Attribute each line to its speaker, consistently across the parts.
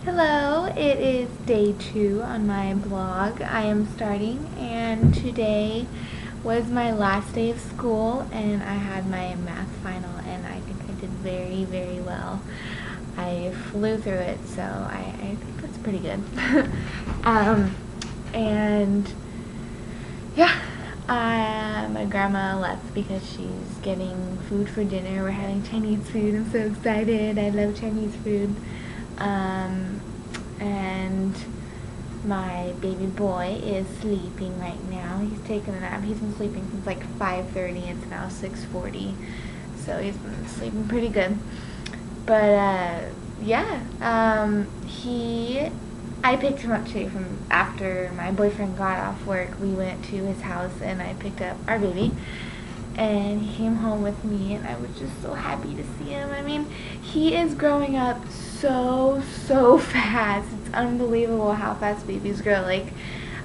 Speaker 1: Hello, it is day 2 on my blog. I am starting, and today was my last day of school, and I had my math final, and I think I did very, very well. I flew through it, so I think that's pretty good. And yeah, my grandma left because she's getting food for dinner. We're having Chinese food. I'm so excited. I love Chinese food. And my baby boy is sleeping right now. He's taking a nap. He's been sleeping since like 5:30. It's now 6:40, so he's been sleeping pretty good. But yeah, I picked him up today from after my boyfriend got off work. We went to his house and I picked up our baby. And he came home with me, and I was just so happy to see him. I mean, he is growing up so fast. It's unbelievable how fast babies grow. Like,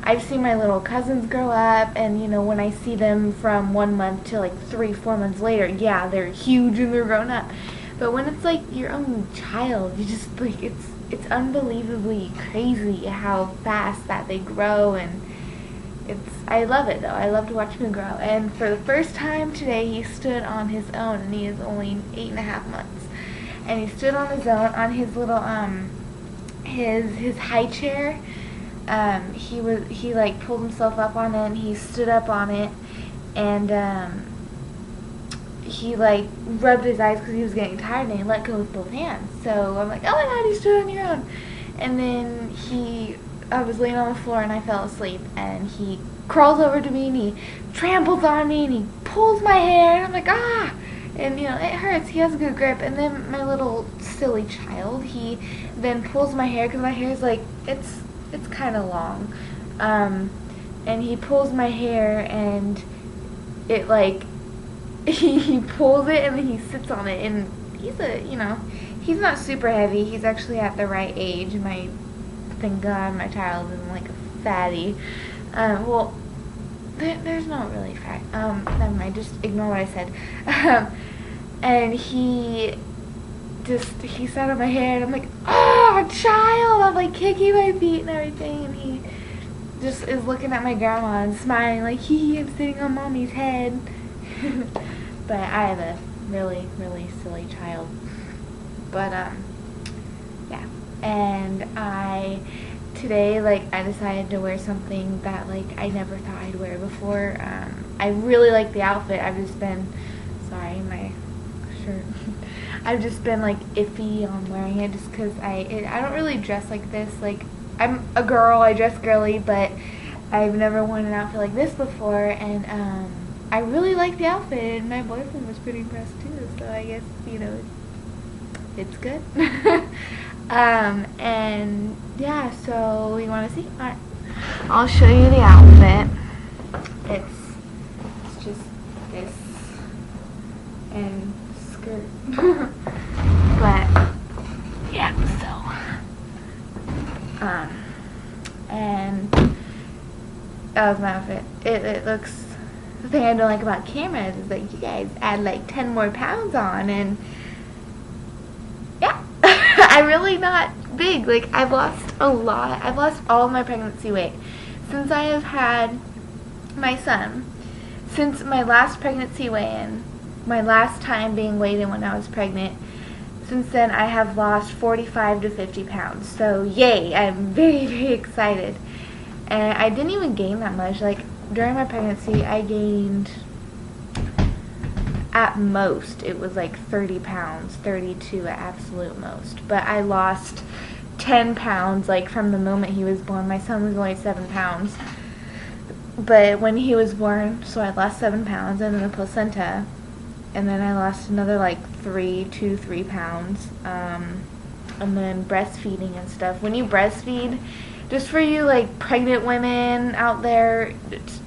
Speaker 1: I've seen my little cousins grow up, and you know, when I see them from 1 month to like 3-4 months later, yeah, they're huge and they're grown up. But when it's like your own child, you just like, it's unbelievably crazy how fast that they grow. And I love it though. I love to watch him grow. And for the first time today, he stood on his own, and he is only 8.5 months. And he stood on his own on his little his high chair. He like pulled himself up on it, and he stood up on it, and he like rubbed his eyes because he was getting tired, and he let go with both hands. So I'm like, oh my god, you stood on your own. And then I was laying on the floor and I fell asleep, and he crawls over to me and he tramples on me and he pulls my hair, and I'm like, ah! And you know, it hurts. He has a good grip. And then my little silly child, he then pulls my hair because my hair is like, it's kind of long. And he pulls my hair, and it like, he pulls it and then he sits on it, and he's not super heavy. He's actually at the right age. Thank God my child isn't like a fatty. Well, there's not really fat. Never mind, just ignore what I said. And he sat on my hair, and I'm like, oh, child! I'm like kicking my feet and everything, and he just is looking at my grandma and smiling like, I'm sitting on mommy's head. But I have a really, really silly child. But, yeah. And today, like, I decided to wear something that, like, I never thought I'd wear before. I really like the outfit. Sorry, my shirt. I've just been, like, iffy on wearing it just because I don't really dress like this. Like, I'm a girl, I dress girly, but I've never worn an outfit like this before, and, I really like the outfit, and my boyfriend was pretty impressed too, so I guess, it's good. And yeah, so you want to see? Alright, I'll show you the outfit. It's just this and skirt. But yeah, and that was my outfit. It looks. The thing I don't like about cameras is that you guys add like 10 more pounds on, and yeah, I'm really not big. Like, I've lost a lot. I've lost all of my pregnancy weight since I have had my son. Since my last pregnancy weigh-in, my last time being weighed in when I was pregnant, since then I have lost 45 to 50 pounds. So yay, I'm very, very excited. And I didn't even gain that much. Like, during my pregnancy, I gained, at most, it was like 30 pounds, 32 at absolute most. But I lost 10 pounds, like, from the moment he was born. My son was only 7 pounds. But when he was born, so I lost 7 pounds, and then the placenta, and then I lost another, like, 3 pounds. And then breastfeeding and stuff. When you breastfeed, just for you, like, pregnant women out there,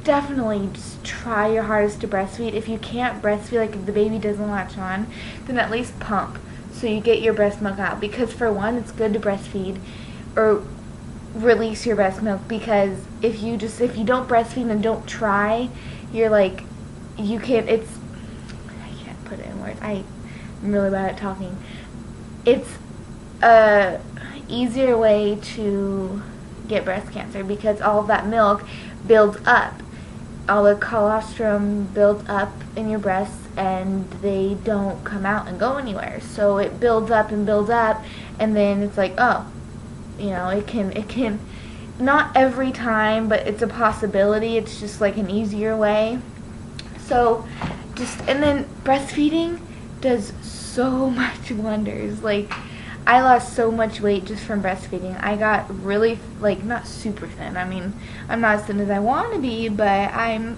Speaker 1: definitely just try your hardest to breastfeed. If you can't breastfeed, like, if the baby doesn't latch on, then at least pump so you get your breast milk out. Because for one, it's good to breastfeed or release your breast milk, because if you don't breastfeed and don't try, you're like, I can't put it in words. I'm really bad at talking. It's easier way to get breast cancer because all of that milk builds up. All the colostrum builds up in your breasts and they don't come out and go anywhere. So it builds up and builds up, and then it's like, oh, you know, it can, not every time, but it's a possibility. It's just like an easier way. So and then breastfeeding does so much wonders. Like, I lost so much weight just from breastfeeding. I got really, like, not super thin. I mean, I'm not as thin as I want to be, but I'm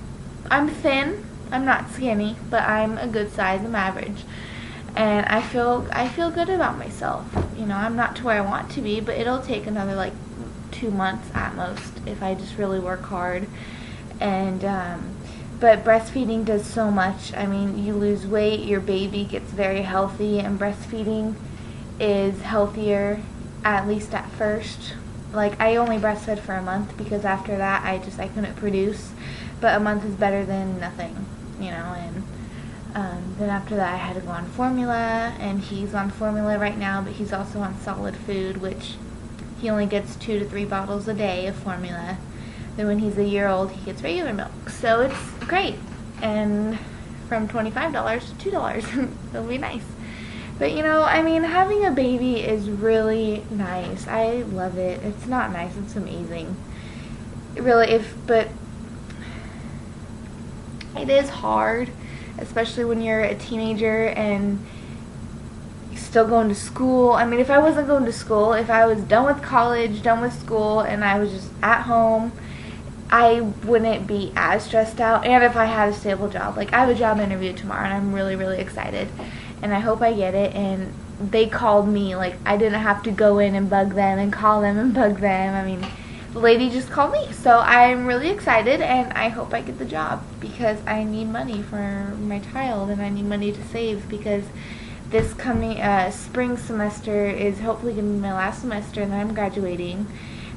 Speaker 1: thin. I'm not skinny, but I'm a good size. I'm average. And I feel good about myself. You know, I'm not to where I want to be, but it'll take another, like, 2 months at most if I just really work hard. And, but breastfeeding does so much. I mean, you lose weight, your baby gets very healthy, and breastfeeding is healthier, at least at first. Like, I only breastfed for a month because after that I couldn't produce, but a month is better than nothing, you know. And then after that I had to go on formula, and he's on formula right now, but he's also on solid food, which he only gets 2 to 3 bottles a day of formula. Then when he's a year old, he gets regular milk. So it's great. And from $25 to $2, it'll be nice. But, you know, I mean, having a baby is really nice. I love it. It's not nice, it's amazing. Really, but it is hard, especially when you're a teenager and still going to school. I mean, if I wasn't going to school, if I was done with college, done with school, and I was just at home, I wouldn't be as stressed out. And if I had a stable job, like, I have a job interview tomorrow, and I'm really, really excited, and I hope I get it. And they called me, like, I didn't have to go in and bug them and call them and bug them. I mean, the lady just called me, so I'm really excited, and I hope I get the job because I need money for my child, and I need money to save because this coming spring semester is hopefully going to be my last semester, and then I'm graduating,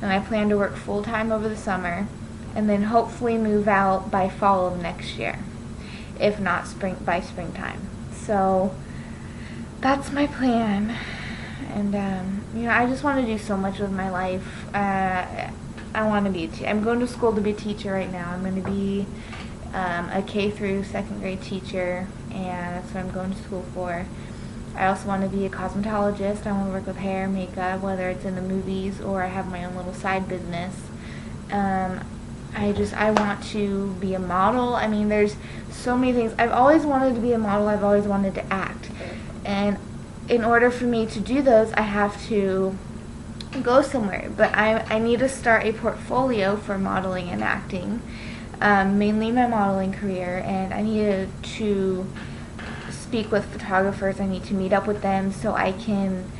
Speaker 1: and I plan to work full-time over the summer, and then hopefully move out by fall of next year, if not by springtime. So that's my plan, and you know, I just want to do so much with my life. I want to be I'm going to school to be a teacher right now. I'm going to be a K through 2nd grade teacher, and that's what I'm going to school for. I also want to be a cosmetologist. I want to work with hair, makeup, whether it's in the movies or I have my own little side business. I want to be a model. I mean, there's so many things. I've always wanted to be a model. I've always wanted to act. And in order for me to do those, I have to go somewhere. But I need to start a portfolio for modeling and acting, mainly my modeling career, and I need to speak with photographers. I need to meet up with them so I can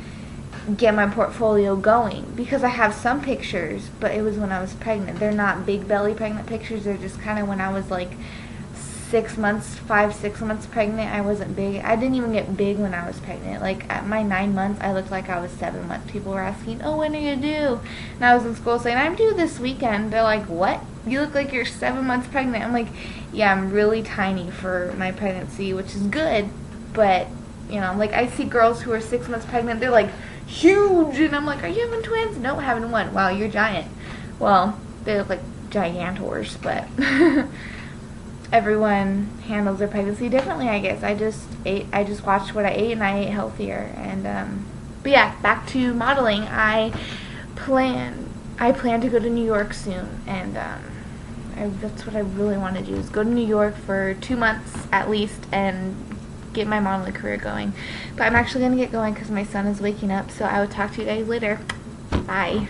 Speaker 1: get my portfolio going, because I have some pictures, but it was when I was pregnant. They're not big belly pregnant pictures. They're just kind of when I was like 6 months, 5-6 months pregnant. I wasn't big. I didn't even get big when I was pregnant. Like, at my 9 months, I looked like I was 7 months. People were asking, oh, when are you due? And I was in school saying, I'm due this weekend. They're like, what? You look like you're 7 months pregnant. I'm like, yeah, I'm really tiny for my pregnancy, which is good, but, you know, like, I see girls who are 6 months pregnant, they're like huge, and I'm like, are you having twins? No, having one. Wow, you're giant. Well, they look like gigantors, but everyone handles their pregnancy differently, I guess. I just watched what I ate, and I ate healthier. And but yeah, back to modeling. I plan to go to New York soon, and that's what I really want to do, is go to New York for 2 months at least and get my modeling career going. But I'm actually going to get going because my son is waking up, so I will talk to you guys later. Bye.